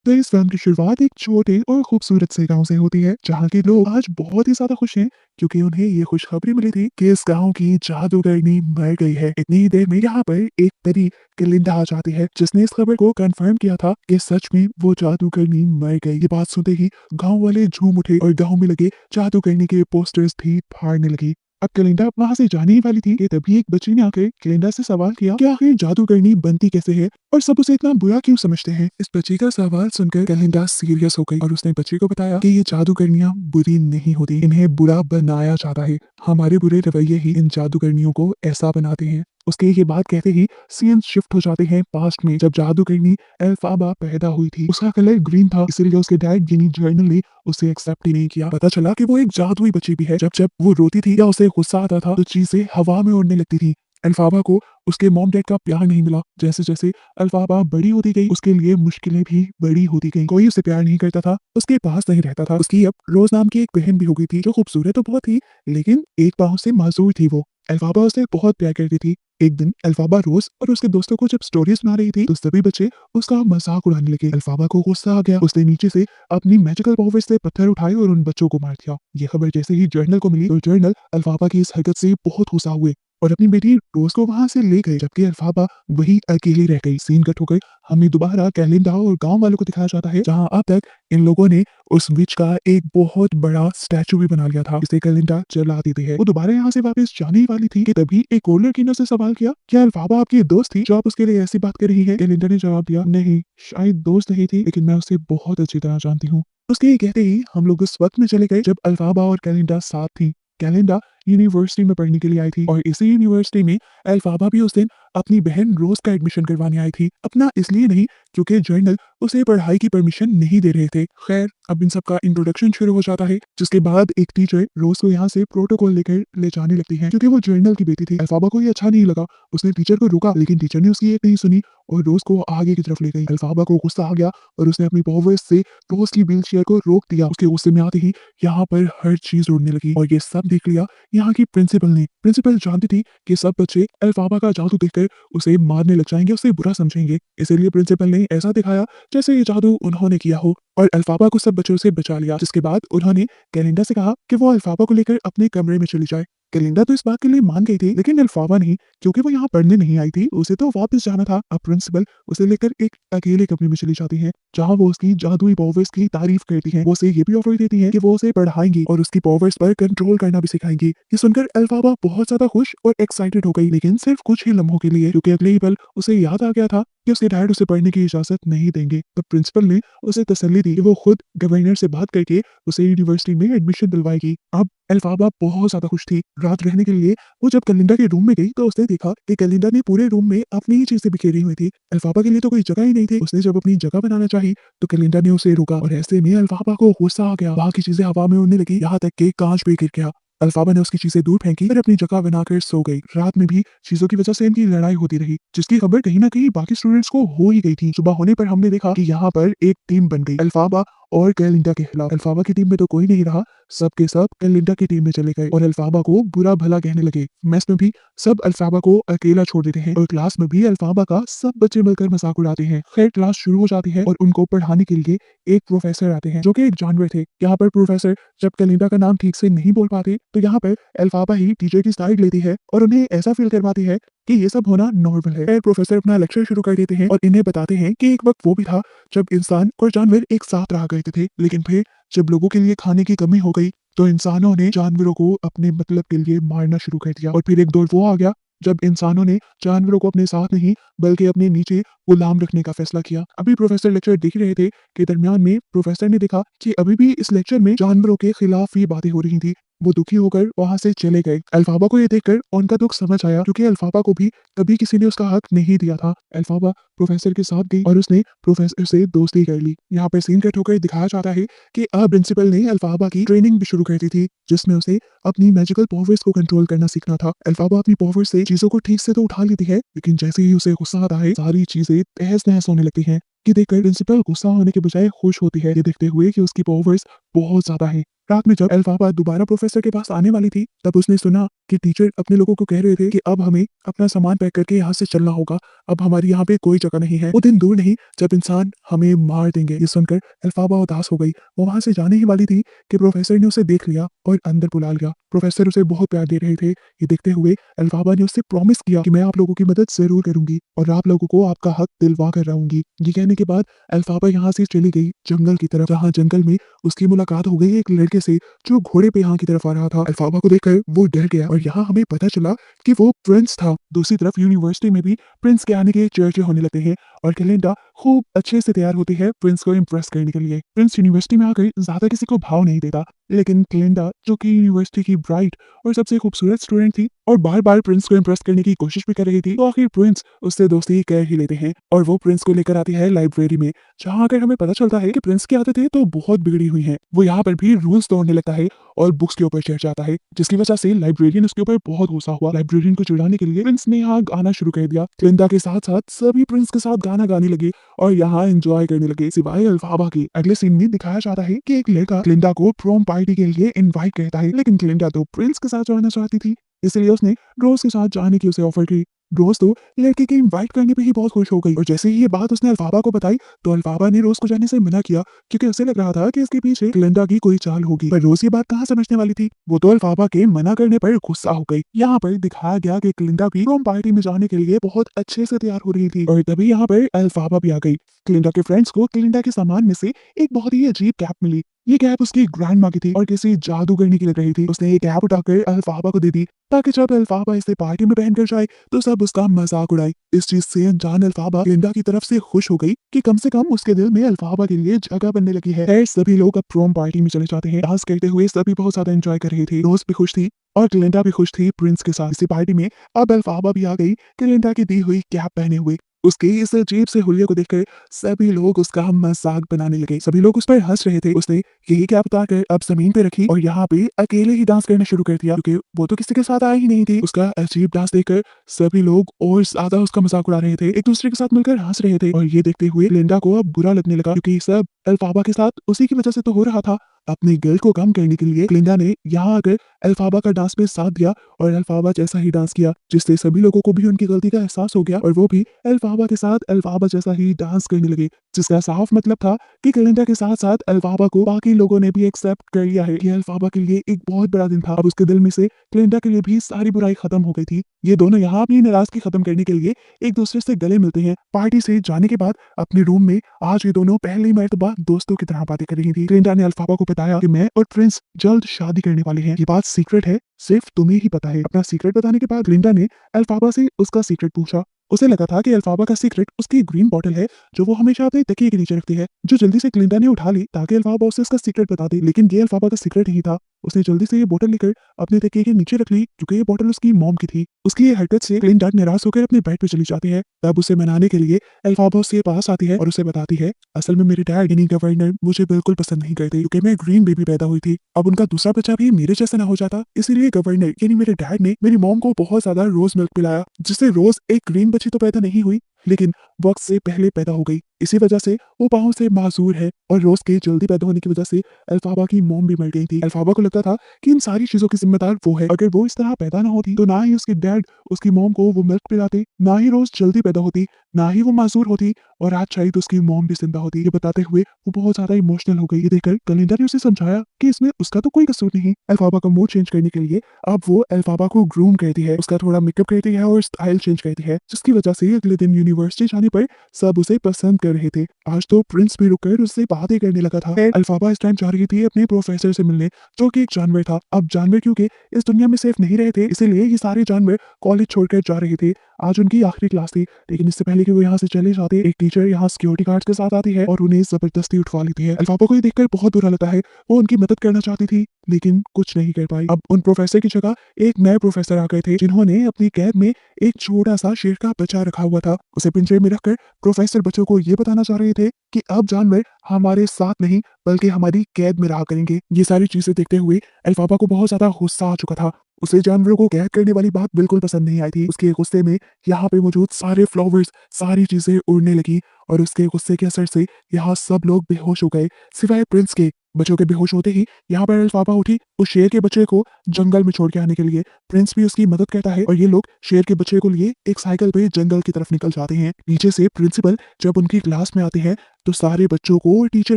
तो इस फिल्म की शुरुआत एक छोटे और खूबसूरत से गांव से होती है, जहाँ के लोग आज बहुत ही ज्यादा खुश हैं क्योंकि उन्हें ये खुशखबरी मिली थी कि इस गांव की जादूगरनी मर गई है। इतनी ही देर में यहाँ पर एक परी कलिंदा आ जाती है, जिसने इस खबर को कंफर्म किया था कि सच में वो जादूगरनी मर गई। ये बात सुनते ही गांव वाले झूम उठे और गांव में लगे जादूगरनी के पोस्टर्स भी फाड़ने लगी। अब कैलेंडा वहां से जाने ही वाली थी कि तभी एक बच्ची ने आकर कैलेंडा से सवाल किया कि आखिर जादूगरनी बनती कैसे है और सब उसे इतना बुरा क्यों समझते हैं। इस बच्ची का सवाल सुनकर कैलेंडा सीरियस हो गई और उसने बच्ची को बताया कि ये जादूगरनियां बुरी नहीं होती, इन्हें बुरा बनाया जाता है। हमारे बुरे रवैये ही इन जादूगरनियों को ऐसा बनाते हैं। उसके ये बात कहते ही सीन शिफ्ट हो जाते हैं पास्ट में, जब जादूगरनी एल्फाबा पैदा हुई थी। उसका कलर ग्रीन था, इसीलिए उसके डैड गिनी जर्नल ने उसे एक्सेप्ट ही नहीं किया। पता चला कि वो एक जादुई बच्ची भी है। जब जब वो रोती थी या उसे गुस्सा आता था तो चीजें हवा में उड़ने लगती थी। अल्फाबा को उसके मॉम डैड का प्यार नहीं मिला। जैसे जैसे अल्फाबा बड़ी होती गई, उसके लिए मुश्किलें भी बड़ी होती गई। कोई उसे प्यार नहीं करता था, उसके पास नहीं रहता था। उसकी अब रोज नाम की एक बहन भी हो गई थी, जो खूबसूरत तो बहुत थी, लेकिन एक पाँव से माजूर थी। वो अल्फाबा उसे बहुत प्यार करती थी। एक दिन अल्फाबा रोज और उसके दोस्तों को जब स्टोरी सुना रही थी तो सभी बच्चे उसका मजाक उड़ाने लगे। अल्फाबा को गुस्सा आ गया, उसने नीचे से अपनी मैजिकल पावर से पत्थर उठाए और उन बच्चों को मार दिया। ये खबर जैसे ही जर्नल को मिली तो जर्नल अल्फाबा की इस हरकत से बहुत गुस्सा हुए और अपनी बेटी रोज को वहां से ले गए, जबकि अल्फाबा वही अकेली रह गई। सीन कट होकर हमें दोबारा कैलेंडा और गांव वालों को दिखाया जाता है, जहां अब तक इन लोगों ने उस विच का एक बहुत बड़ा स्टैचू भी बना लिया था। इसे कैलेंडा जला देते हैं। वो दोबारा यहाँ से वापस जाने ही वाली थी कि तभी एक और लड़की ने उससे सवाल किया, क्या अल्फाबा आपकी दोस्त थी जो आप उसके लिए ऐसी बात कर रही है? कैलेंडा ने जवाब दिया, नहीं, शायद दोस्त नहीं थी, लेकिन मैं उसे बहुत अच्छी तरह जानती हूँ। उसके ये कहते ही हम लोग उस वक्त में चले गए जब अल्फाबा और कैलेंडा साथ थी। कैलेंडा यूनिवर्सिटी में पढ़ने के लिए आई थी और इसी यूनिवर्सिटी में अल्फाबा भी उस दिन अपनी बहन रोज का एडमिशन करवाने आई थी। अपना इसलिए नहीं क्योंकि जर्नल उसे पढ़ाई की परमिशन नहीं दे रहे थे। खैर, अब इन सब का इंट्रोडक्शन शुरू हो जाता है, जिसके बाद एक टीचर रोज को यहाँ से प्रोटोकॉल लेकर ले जाने लगती है क्योंकि वो जर्नल की बेटी थी। अल्फाबा को ये अच्छा नहीं लगा, उसने टीचर को रोका, लेकिन टीचर ने उसकी एक नहीं सुनी और रोज को आगे की तरफ ले गई। अल्फाबा को गुस्सा आ गया और उसने अपनी पावर्स से रोज की व्हील चेयर को रोक दिया। उसके गुस्से में आते ही यहाँ पर हर चीज उड़ने लगी और ये सब देख लिया यहाँ की प्रिंसिपल ने। प्रिंसिपल जानती थी कि सब बच्चे अल्फाबा का जादू देखकर उसे मारने लग जाएंगे, उसे बुरा समझेंगे, इसीलिए प्रिंसिपल ने ऐसा दिखाया जैसे ये जादू उन्होंने किया हो और अल्फाबा को सब बच्चों से बचा लिया। जिसके बाद उन्होंने कैलेंडा से कहा कि वो अल्फाबा को लेकर अपने कमरे में चली जाए। कैलेंडा तो इस बात के लिए मान गई थी, लेकिन अल्फाबा नहीं, क्योंकि वो यहाँ पढ़ने नहीं आई थी, उसे तो वापस जाना था। अब प्रिंसिपल उसे लेकर एक अकेले कमरे में चली जाती है, जहाँ वो उसकी जादुई पावर्स की तारीफ करती है। वो उसे ये भी ऑफर देती है कि वो उसे पढ़ाएंगी और उसकी पावर्स पर कंट्रोल करना भी सिखाएंगी। ये सुनकर अल्फाबा बहुत ज्यादा खुश और एक्साइटेड हो गई, लेकिन सिर्फ कुछ ही लम्हों के लिए, क्योंकि अगले ही पल उसे याद आ गया था कि उसके डैड उसे पढ़ने की इजाजत नहीं देंगे। तब प्रिंसिपल ने उसे तसल्ली दी कि वो खुद गवर्नर से बात करके उसे यूनिवर्सिटी में एडमिशन दिलवाएगी। अब अल्फाबा बहुत ज्यादा खुश थी। रात रहने के लिए वो जब कैलेंडा के रूम में गई तो उसने देखा कि कैलेंडा ने पूरे रूम में अपनी ही चीजें बिखेरी हुई थी। अल्फाबा के लिए तो कोई जगह ही नहीं थी। उसने जब अपनी जगह बनाना चाही तो कैलेंडा ने उसे रोका और ऐसे में अल्फाबा को गुस्सा आ गया। वहां की चीजें हवा में उड़ने लगी, यहाँ तक कि कांच भी गिर गया। अल्फाबा ने उसकी चीजें दूर फेंकी और अपनी जगह बनाकर सो गई। रात में भी चीजों की वजह से इनकी लड़ाई होती रही, जिसकी खबर कहीं ना कहीं बाकी स्टूडेंट्स को हो ही गई थी। सुबह होने पर हमने देखा कि यहाँ पर एक टीम बन गई, अल्फाबा और कैलिंडा के खिलाफ। अल्फाबा की टीम में तो कोई नहीं रहा, सबके सब कैलिंडा की टीम में चले गए और अल्फाबा को बुरा भला कहने लगे। मेस में भी सब अल्फाबा को अकेला छोड़ देते हैं और क्लास में भी अल्फाबा का सब बच्चे मिलकर मजाक उड़ाते हैं। खैर, क्लास शुरू हो जाती है और उनको पढ़ाने के लिए एक प्रोफेसर आते हैं जो कि एक जानवर थे। यहाँ पर प्रोफेसर जब कैलिंडा का नाम ठीक से नहीं बोल पाते तो यहाँ पर अल्फाबा ही टीचर की साइड लेती है और उन्हें ऐसा फील करवाती है कि ये सब होना नॉर्मल है। फिर प्रोफेसर अपना लेक्चर शुरू कर देते हैं और इन्हें बताते हैं कि एक वक्त वो भी था जब इंसान और जानवर एक साथ रहा करते थे, लेकिन फिर जब लोगों के लिए खाने की कमी हो गई तो इंसानों ने जानवरों को अपने मतलब के लिए मारना शुरू कर दिया। और फिर एक दौर वो आ गया जब इंसानों ने जानवरों को अपने साथ नहीं बल्कि अपने नीचे गुलाम रखने का फैसला किया। अभी प्रोफेसर लेक्चर देख रहे थे कि दरमियान में प्रोफेसर ने देखा कि अभी भी इस लेक्चर में जानवरों के खिलाफ ही बातें हो रही थी। वो दुखी होकर वहां से चले गए। अल्फाबा को ये देखकर उनका दुख समझ आया, क्योंकि अल्फाबा को भी कभी किसी ने उसका हक नहीं दिया था। अल्फाबा प्रोफेसर के साथ गई और उसने प्रोफेसर से दोस्ती कर ली। यहाँ पर सीन कट होकर दिखाया जाता है कि अब प्रिंसिपल ने अल्फाबा की ट्रेनिंग भी शुरू कर दी थी, जिसमें उसे अपनी मैजिकल पावर्स को कंट्रोल करना सीखना था। अल्फाबा अपनी पावर्स से चीजों को ठीक से तो उठा लेती है, लेकिन जैसे ही उसे गुस्सा आता है सारी चीजें तहस नहस होने लगती हैं। ये देखकर प्रिंसिपल गुस्सा होने के बजाय खुश होती है, ये देखते हुए कि उसकी पावर्स बहुत ज्यादा है। रात में जब अल्फाबा दोबारा प्रोफेसर के पास आने वाली थी, तब उसने सुना कि टीचर अपने लोगों को कह रहे थे कि अब हमें अपना सामान पैक करके यहाँ से चलना होगा। अब हमारी यहाँ पे कोई जगह नहीं है। वो दिन दूर नहीं जब इंसान हमें मार देंगे। ये सुनकर अल्फाबा उदास हो गई। वो वहां से जाने ही वाली थी कि प्रोफेसर ने उसे देख लिया और अंदर बुला लिया। प्रोफेसर उसे बहुत प्यार दे रहे थे। ये देखते हुए अल्फाबा ने उससे प्रॉमिस किया कि मैं आप लोगों की मदद जरूर करूंगी और आप लोगों को आपका हक दिलवा कर रहूंगी। ये कहने के बाद अल्फाबा यहाँ से चली गई जंगल की तरफ, जहाँ जंगल में उसकी मुलाकात हो गई एक लड़के से जो घोड़े पे यहाँ की तरफ आ रहा था। अल्फाबा को देखकर वो डर गया और यहाँ हमें पता चला कि वो प्रिंस था। दूसरी तरफ यूनिवर्सिटी में भी प्रिंस के आने के चर्चे होने लगते हैं और क्लिंडा खूब अच्छे से तैयार होती है प्रिंस को इम्प्रेस करने के लिए। प्रिंस यूनिवर्सिटी में आकर ज्यादा किसी को भाव नहीं देता, लेकिन क्लिंडा जो कि यूनिवर्सिटी की ब्राइट और सबसे खूबसूरत स्टूडेंट थी और बार बार प्रिंस को इम्प्रेस करने की कोशिश भी कर रही थी, तो आखिर प्रिंस उससे दोस्ती कर ही लेते हैं और वो प्रिंस को लेकर आती है लाइब्रेरी में, जहाँ आकर हमें पता चलता है कि प्रिंस की आदतें तो बहुत बिगड़ी हुई हैं। वो यहाँ पर भी रूल्स तोड़ने लगता है और बुक्स के ऊपर चढ़ जाता है, जिसकी वजह से लाइब्रेरियन उसके ऊपर बहुत गुस्सा हुआ। लाइब्रेरियन को चिढ़ाने के लिए प्रिंस ने यहाँ गाना शुरू कर दिया। क्लिंडा के साथ साथ सभी प्रिंस के साथ गाना गाने लगे और यहाँ एंजॉय करने लगे, सिवाय अल्फाबा के। अगले सीन में दिखाया जाता है कि एक लड़का क्लिंडा को प्रोम पार्टी के लिए इनवाइट करता है, लेकिन क्लिंडा तो प्रिंस के साथ जाना चाहती थी, इसलिए उसने रोज के साथ जाने की उसे ऑफर की। रोज तो लड़के के इनवाइट करने पे ही बहुत खुश हो गई और जैसे ही ये बात उसने अल्फाबा को बताई तो अल्फाबा ने रोज को जाने से मना किया, क्योंकि उसे लग रहा था कि इसके पीछे क्लिंडा की कोई चाल होगी। पर रोज ये बात कहाँ समझने वाली थी, वो तो अल्फाबा के मना करने पर गुस्सा हो गई। यहाँ पर दिखाया गया कि क्लिंडा भी प्रोम पार्टी में जाने के लिए बहुत अच्छे से तैयार हो रही थी और तभी यहाँ पर अल्फाबा भी आ गई। क्लिंडा के फ्रेंड्स को क्लिंडा के सामान में से एक बहुत ही अजीब कैप मिली। ये कैप उसकी ग्रैंड माँ की थी और किसी जादूगरनी की लग रही थी। उसने ये कैप उठाकर अल्फाबा को दे दी ताकि जब अल्फाबा इसे पार्टी में पहनकर जाए तो सब उसका मजाक उड़ाए। इस चीज से अनजान अल्फाबा क्लिंडा की तरफ से खुश हो गई कि कम से कम उसके दिल में अल्फाबा के लिए जगह बनने लगी है। खैर सभी लोग अब प्रोम पार्टी में चले जाते हैं। डांस करते हुए सभी बहुत ज्यादा एंजॉय कर रहे थे। रोज भी खुश थी और क्लिंडा भी खुश थी प्रिंस के साथ। इसी पार्टी में अब अल्फाबा भी आ गई क्लिंडा की दी हुई कैप पहने हुए। उसके इस अजीब से हुलिये को देखकर सभी लोग उसका मजाक बनाने लगे। सभी लोग उस पर हंस रहे थे। उसने यही कैप उतारकर अब जमीन पे रखी और यहाँ पे अकेले ही डांस करना शुरू कर दिया, क्योंकि वो तो किसी के साथ आई ही नहीं थी। उसका अजीब डांस देखकर सभी लोग और ज्यादा उसका मजाक उड़ा रहे थे, एक दूसरे के साथ मिलकर हंस रहे थे और ये देखते हुए लिंडा को अब बुरा लगने लगा, क्योंकि सब अल्फाबा के साथ उसी की वजह से तो हो रहा था। अपनी गिल्ट को कम करने के लिए क्लिंडा ने यहाँ आकर अल्फाबा का डांस में साथ दिया और अल्फाबा जैसा ही डांस किया, जिससे सभी लोगों को भी उनकी गलती का एहसास हो गया और वो भी अल्फाबा के साथ अल्फाबा जैसा ही डांस करने लगे, जिसका साफ मतलब था कि क्लिंडा के साथ साथ अल्फाबा को बाकी लोगों ने भी एक्सेप्ट कर लिया है। ये अल्फाबा के लिए एक बहुत बड़ा दिन था। अब उसके दिल में से क्लिंडा के लिए भी सारी बुराई खत्म हो गई थी। ये दोनों यहाँ अपनी नाराजगी खत्म करने के लिए एक दूसरे से गले मिलते हैं। पार्टी से जाने के बाद अपने रूम में आज ये दोनों पहली मर्तबा दोस्तों की तरह बातें कर रही थी। क्लिंडा ने अल्फाबा को बताया कि मैं और प्रिंस जल्द शादी करने वाले हैं। ये बात सीक्रेट है, सिर्फ तुम्हें ही पता है। अपना सीक्रेट बताने के बाद क्लिंडा ने अल्फाबा से उसका सीक्रेट पूछा। उसे लगा था कि अल्फाबा का सीक्रेट उसकी ग्रीन बॉटल है जो वो हमेशा अपने तकिए के नीचे रखती है, जो जल्दी से क्लिंडा ने उठा ली ताकि अल्फाबा उसे उसका सीक्रेट बता दे। लेकिन ये अल्फाबा का सीक्रेट नहीं था। उसने जल्दी से ये बोतल लेकर अपने तकिए के नीचे रख ली, क्योंकि ये बोतल उसकी मॉम की थी। उसकी ये हरकत से क्लिंडा निराश होकर अपने बेड पे चली जाती है। तब उसे मनाने के लिए अल्फाबा उसके पास आती है और उसे बताती है, असल में मेरे डैड यानी गवर्नर मुझे बिल्कुल पसंद नहीं करते, क्योंकि मैं ग्रीन बेबी पैदा हुई थी। अब उनका दूसरा बच्चा भी मेरे जैसा ना हो जाता, इसीलिए गवर्नर यानी मेरे डैड ने मेरी मॉम को बहुत ज्यादा रोज मिल्क पिलाया, जिससे रोज एक ग्रीन बच्ची तो पैदा नहीं हुई, लेकिन वक्त से पहले पैदा हो गई। इसी वजह से वो पाँव से माजूर है और रोज के जल्दी पैदा होने की वजह से अल्फाबा की मॉम भी मर गई थी। अल्फाबा को लगता था कि इन सारी चीजों की जिम्मेदार वो है। अगर वो इस तरह पैदा ना होती तो ना ही उसके डैड उसकी मॉम को वो मिल्क पिलाते, ना ही रोज जल्दी पैदा होती, ना ही वो माजूर होती और आज शायद उसकी मॉम भी जिंदा होती। ये बताते हुए वो बहुत ज्यादा इमोशनल हो गई। ये देखकर कलिंडा ने उसे समझाया कि इसमें उसका तो कोई कसूर नहीं। अल्फाबा का मूड चेंज करने के लिए अब वो अल्फाबा को ग्रूम करती है, उसका थोड़ा मेकअप करती है और स्टाइल चेंज करती है, जिसकी वजह से अगले दिन यूनिवर्सिटी जाने पर सब उसे पसंद कर रहे थे। आज तो प्रिंस भी रुककर उससे बातें करने लगा था। अल्फाबा इस टाइम जा रही थी अपने प्रोफेसर से मिलने, जो कि एक जानवर था। अब जानवर क्योंकि इस दुनिया में सेफ नहीं रहे थे, इसीलिए ये सारे जानवर कॉलेज छोड़कर जा रहे थे। आज उनकी आखिरी क्लास थी, लेकिन इससे पहले कि वो यहाँ से चले जाते, एक टीचर यहाँ सिक्योरिटी गार्ड्स के साथ आती है और उन्हें जबरदस्ती उठवा लेती है। अल्फाबा को ये देखकर बहुत बुरा लगता है। वो उनकी मदद करना चाहती थी, लेकिन कुछ नहीं कर पाई। अब उन प्रोफेसर की जगह एक नए प्रोफेसर आ गए थे, जिन्होंने अपनी कैद में एक छोटा सा शेर का बच्चा रखा हुआ था। उसे पिंजरे में रखकर प्रोफेसर बच्चों को ये बताना चाह रहे थे कि अब जानवर हमारे साथ नहीं बल्कि हमारी कैद में रहा करेंगे। ये सारी चीजें देखते हुए अल्फाबा को बहुत ज्यादा गुस्सा आ चुका था। उसे जानवरों को कैद करने वाली बात बिल्कुल पसंद नहीं आई थी। उसके गुस्से में यहाँ पे मौजूद सारे फ्लावर्स, सारी चीजें उड़ने लगी और उसके गुस्से के असर से यहाँ सब लोग बेहोश हो गए, सिवाय प्रिंस के। बच्चों के बेहोश होते ही यहाँ पर अल्फाबा उठी उस शेर के बच्चे को जंगल में छोड़ के आने के लिए। प्रिंस भी उसकी मदद करता है और ये लोग शेर के बच्चे को लिए एक साइकिल पे जंगल की तरफ निकल जाते हैं। पीछे से प्रिंसिपल जब उनकी क्लास में आते हैं तो सारे बच्चों को और टीचर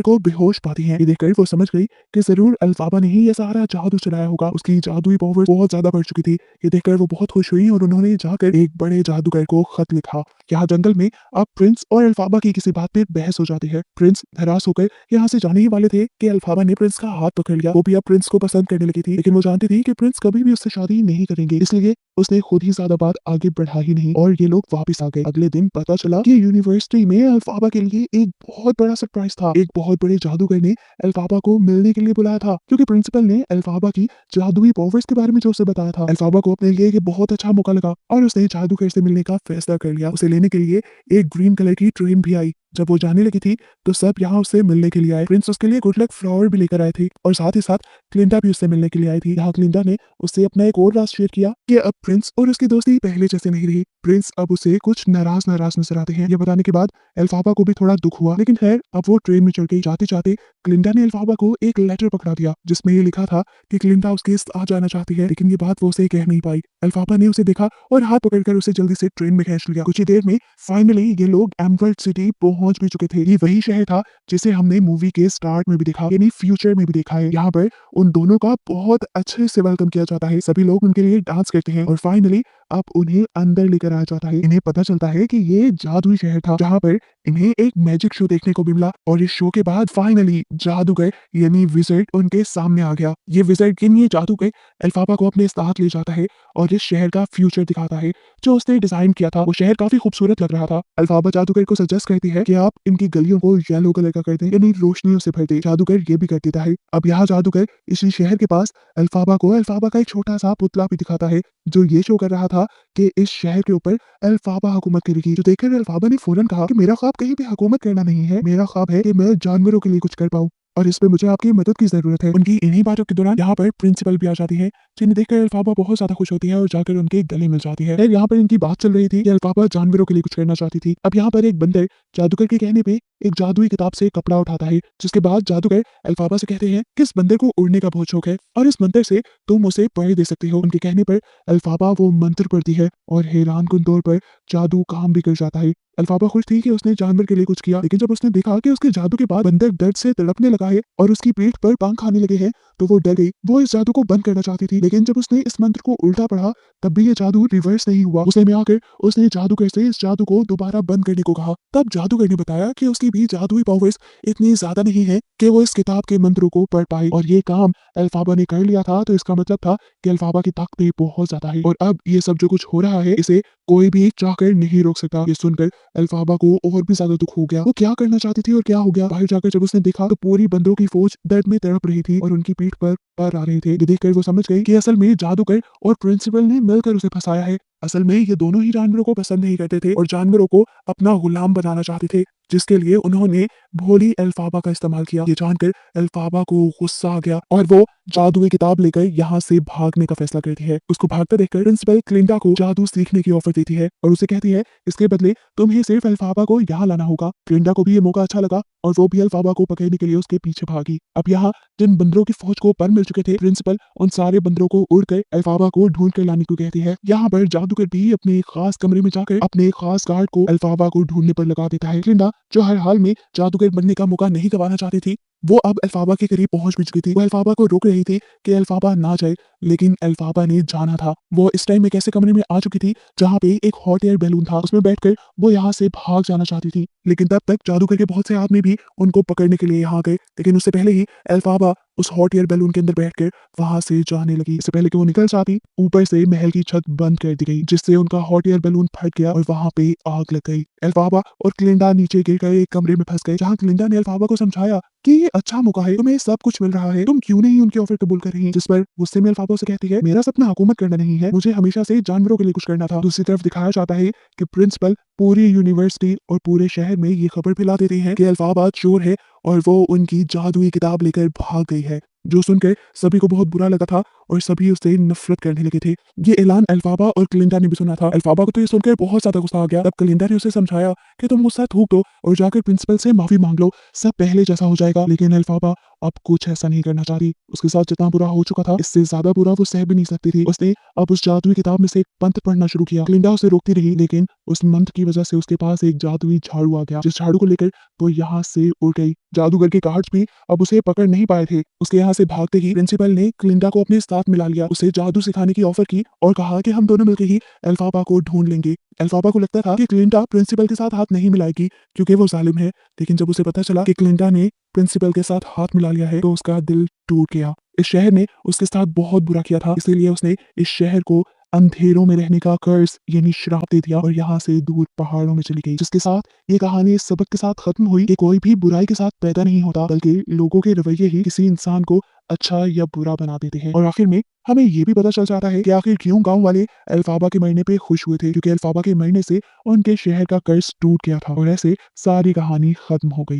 को बेहोश पाती हैं। ये देखकर वो समझ गई कि जरूर अल्फाबा ने ही ये सारा जादू चलाया होगा। उसकी जादुई पावर बहुत ज्यादा बढ़ चुकी थी। ये देखकर वो बहुत खुश हुई और उन्होंने जाकर एक बड़े जादूगर को खत लिखा। यहाँ जंगल में अब प्रिंस और अल्फाबा की किसी बात पे बहस हो जाती है। प्रिंस निराश होकर यहाँ से जाने ही वाले थे कि अल्फाबा ने प्रिंस का हाथ पकड़ लिया। वो भी अब प्रिंस को पसंद करने लगी थी, लेकिन वो जानती थी कि प्रिंस कभी भी उससे शादी नहीं करेंगे, इसलिए उसने खुद ही ज्यादा बात आगे बढ़ा ही नहीं और ये लोग वापस आ गए। अगले दिन पता चला कि यूनिवर्सिटी में अल्फाबा के लिए एक बहुत बड़ा सरप्राइज था। एक बहुत बड़े जादूगर ने अल्फाबा को मिलने के लिए बुलाया था, क्योंकि प्रिंसिपल ने अल्फाबा की जादुई पावर्स के बारे में जो उसे बताया था। अल्फाबा को अपने लिए ये बहुत अच्छा मौका लगा और उसने जादूगर से मिलने का फैसला कर लिया। उसे लेने के लिए एक ग्रीन कलर की ट्रेन भी आई। जब वो जाने लगी थी तो सब यहाँ उससे मिलने के लिए आए। प्रिंस उसके लिए गुड लक फ्लावर भी लेकर आए थे और साथ ही साथ क्लिंटा भी उससे मिलने के लिए आई थी। यहाँ क्लिंटा ने उससे अपना एक और राज शेयर किया कि अब प्रिंस और उसकी दोस्ती पहले जैसे नहीं रही। प्रिंस अब उसे कुछ नाराज नाराज नजर आते हैं। ये बताने के बाद अल्फाबा को भी थोड़ा दुख हुआ, लेकिन खैर अब वो ट्रेन में चढ़ गई। जाते जाते क्लिंटा ने अल्फाबा को एक लेटर पकड़ा दिया जिसमें ये लिखा था कि क्लिंटा उसके साथ जाना चाहती है, लेकिन ये बात वो उसे कह नहीं पाई। अल्फाबा ने उसे देखा और हाथ पकड़कर उसे जल्दी से ट्रेन में खींच लिया। कुछ ही देर में फाइनली ये लोग एमरल्ड सिटी पहुंच भी चुके थे। ये वही शहर था जिसे हमने मूवी के स्टार्ट में भी देखा, यानी फ्यूचर में भी देखा है। यहाँ पर उन दोनों का बहुत अच्छे से वेलकम किया जाता है। सभी लोग उनके लिए डांस करते हैं और फाइनली अब उन्हें अंदर लेकर आया जाता है। इन्हें पता चलता है कि ये जादुई शहर था जहाँ पर इन्हें एक मैजिक शो देखने को भी मिला और इस शो के बाद फाइनली जादूगर यानी विज़र्ड उनके सामने आ गया। ये विज़र्ड यानी ये जादूगर अल्फाबा को अपने साथ ले जाता है और इस शहर का फ्यूचर दिखाता है जो उसने डिजाइन किया था। वो शहर काफी खूबसूरत लग रहा था। अल्फाबा जादूगर को सजेस्ट करती है कि आप इनकी गलियों को येलो कलर का कर दें, यानी रोशनियों से भर दें। जादूगर ये भी कर देता है। अब यहाँ जादूगर इसी शहर के पास अल्फाबा को अल्फाबा का एक छोटा सा पुतला भी दिखाता है जो ये शो कर रहा था कि इस शहर के ऊपर अल्फाबा हुकूमत करेगी। जो देखकर अल्फाबा ने फौरन कहा कि मेरा ख्वाब कहीं भी हुकूमत करना नहीं है, मेरा ख्वाब है कि मैं जानवरों के लिए कुछ कर पाऊँ और इस पे मुझे आपकी मदद की जरूरत है। उनकी इन्हीं बातों के दौरान यहाँ पर प्रिंसिपल भी आ जाती है, जिन्हें देखकर अल्फाबा बहुत ज्यादा खुश होती है और जाकर उनके गले मिल जाती है। फिर यहाँ पर इनकी बात चल रही थी कि अल्फाबा जानवरों के लिए कुछ करना चाहती थी। अब यहाँ पर एक बंदर जादूगर के कहने पे एक जादुई किताब से कपड़ा उठाता है, जिसके बाद जादूगर अल्फाबा से कहते हैं कि इस बंदर को उड़ने का बहुत शौक है और इस मंत्र से तुम उसे पढ़ दे सकती हो। उनके कहने पर अल्फाबा वो मंत्र पढ़ती है और हैरानकुन तौर पर जादू काम भी कर जाता है। अल्फाबा खुश थी कि उसने जानवर के लिए कुछ किया, लेकिन जब उसने देखा कि उसके जादू के बाद बंदर दर्द से तड़पने लगा है और उसकी पीठ पर पंख आने लगे हैं तो वो डर गई। वो इस जादू को बंद करना चाहती थी, लेकिन जब उसने इस मंत्र को उल्टा पढ़ा तब भी ये जादू रिवर्स नहीं हुआ। गुस्से में आकर उसने जादूगर से इस जादू को दोबारा बंद करने को कहा। तब जादूगर ने बताया कि उसकी भी जादुई पावर्स इतनी ज्यादा नहीं है कि वो इस किताब के मंत्रों को पढ़ पाए और ये काम अल्फाबा ने कर लिया था, तो इसका मतलब था कि अल्फाबा की ताकत बहुत ज्यादा है और अब ये सब जो कुछ हो रहा है इसे कोई भी चाहकर नहीं रोक सकता। ये सुनकर अल्फाबा को और भी ज्यादा दुख हो गया। वो क्या करना चाहती थी और क्या हो गया। बाहर जाकर जब उसने देखा तो पूरी बंदरों की फौज दर्द में तड़प रही थी और उनकी पीठ पर पर आ रहे थे। ये देखकर वो समझ गई कि असल में जादूगर और प्रिंसिपल ने मिलकर उसे फंसाया है। असल में ये दोनों ही जानवरों को पसंद नहीं करते थे और जानवरों को अपना गुलाम बनाना चाहते थे, जिसके लिए उन्होंने भोली अल्फाबा का इस्तेमाल किया। ये जानकर अल्फाबा को गुस्सा आ गया और वो जादुई किताब लेकर यहाँ से भागने का फैसला करती है। उसको भागता देखकर प्रिंसिपल क्लिंटा को जादू सीखने की ऑफर देती है और उसे कहती है इसके बदले तुम्हें सिर्फ अल्फाबा को यहाँ लाना होगा। क्लिंटा को भी ये मौका अच्छा लगा और वो भी अल्फाबा को पकड़ने के लिए उसके पीछे भागी। अब यहाँ जिन बंदरों की फौज को पर मिल चुके थे, प्रिंसिपल उन सारे बंदरों को उड़कर अल्फाबा को ढूंढ कर लाने को कहती है। यहाँ पर जादूगर भी अपने खास कमरे में जाकर अपने खास गार्ड को अल्फाबा को ढूंढने पर लगा देता है। क्लिंटा जो हर हाल में जादूगर बनने का मौका नहीं गंवाना चाहती थी, वो अब अल्फाबा के करीब पहुंच भी चुकी थी। वो अल्फाबा को रोक रही थी कि अल्फाबा ना जाए, लेकिन अल्फाबा ने जाना था। वो इस टाइम एक ऐसे कमरे में आ चुकी थी जहाँ पे एक हॉट एयर बैलून था। उसमें बैठकर वो यहाँ से भाग जाना चाहती थी, लेकिन तब तक जादूगर के बहुत से आदमी भी उनको पकड़ने के लिए यहाँ गए। लेकिन उससे पहले ही अल्फाबा उस हॉट एयर बैलून के अंदर बैठकर वहां से जाने लगी। इससे पहले कि वो निकल जाती, ऊपर से महल की छत बंद कर दी गई, जिससे उनका हॉट एयर बैलून फट गया और वहां पे आग लग गई। अल्फाबा और क्लिंडा नीचे गिर गए, एक कमरे में फंस गए, जहाँ क्लिंडा ने अल्फाबा को समझाया कि ये अच्छा मौका है, तुम्हें सब कुछ मिल रहा है, तुम क्यों नहीं उनकी ऑफर कबूल कर रही। जिस पर गुस्से में अल्फाबा से कहती है मेरा सपना हुकूमत करना नहीं है, मुझे हमेशा से जानवरों के लिए कुछ करना था। दूसरी तरफ दिखाया जाता है कि प्रिंसिपल पूरी यूनिवर्सिटी और पूरे शहर में ये खबर फैला देते हैं कि अल्फाबा चोर है और वो उनकी जादुई किताब लेकर भाग गई है। जो सुनकर सभी को बहुत बुरा लगा था और सभी उससे नफरत करने लगे थे। ये ऐलान एल्फाबा और क्लिंडा ने भी सुना था। एल्फाबा को तो ये सुनकर बहुत ज्यादा गुस्सा आ गया। तब क्लिंडा ने उसे समझाया कि तुम गुस्सा थूक दो और जाकर प्रिंसिपल से माफी मांग लो, सब पहले जैसा हो जाएगा। लेकिन एल्फाबा अब कुछ ऐसा नहीं करना चाहती। उसके साथ जितना बुरा हो चुका था, इससे ज्यादा बुरा वो सह भी नहीं सकती थी। उसने अब उस जादुई किताब में से एक मंत्र पढ़ना शुरू किया। क्लिंडा उसे रोकती रही, लेकिन उस मंत्र की वजह से उसके पास एक जादुई झाड़ू आ गया। जिस झाड़ू को लेकर वो यहाँ से उड़ गई। जादूगर के गार्ड्स भी अब उसे पकड़ नहीं पाए थे। उसके यहाँ से भागते ही प्रिंसिपल ने क्लिंडा को अपने साथ मिला लिया, उसे जादू सिखाने की ऑफर की और कहा कि हम दोनों मिलकर ही एल्फाबा को ढूंढ लेंगे। एल्फाबा को लगता था कि क्लिंडा प्रिंसिपल के साथ हाथ नहीं मिलाएगी क्योंकि वो जालिम है, लेकिन जब उसे पता चला कि क्लिंडा ने प्रिंसिपल के साथ हाथ मिला लिया है तो उसका दिल टूट गया। इस शहर ने उसके साथ बहुत बुरा किया था, इसीलिए उसने इस शहर को अंधेरों में रहने का कर्ज यानी श्राप दे दिया और यहाँ से दूर पहाड़ों में चली गई। जिसके साथ ये कहानी इस सबक के साथ खत्म हुई कि कोई भी बुराई के साथ पैदा नहीं होता, बल्कि लोगों के रवैये ही किसी इंसान को अच्छा या बुरा बना देते हैं। और आखिर में हमें ये भी पता चल जाता है कि आखिर क्यों गांव वाले एल्फाबा के मरने पे खुश हुए थे, क्योंकि एल्फाबा के मरने से उनके शहर का कर्ज टूट गया था और ऐसे सारी कहानी खत्म हो गई।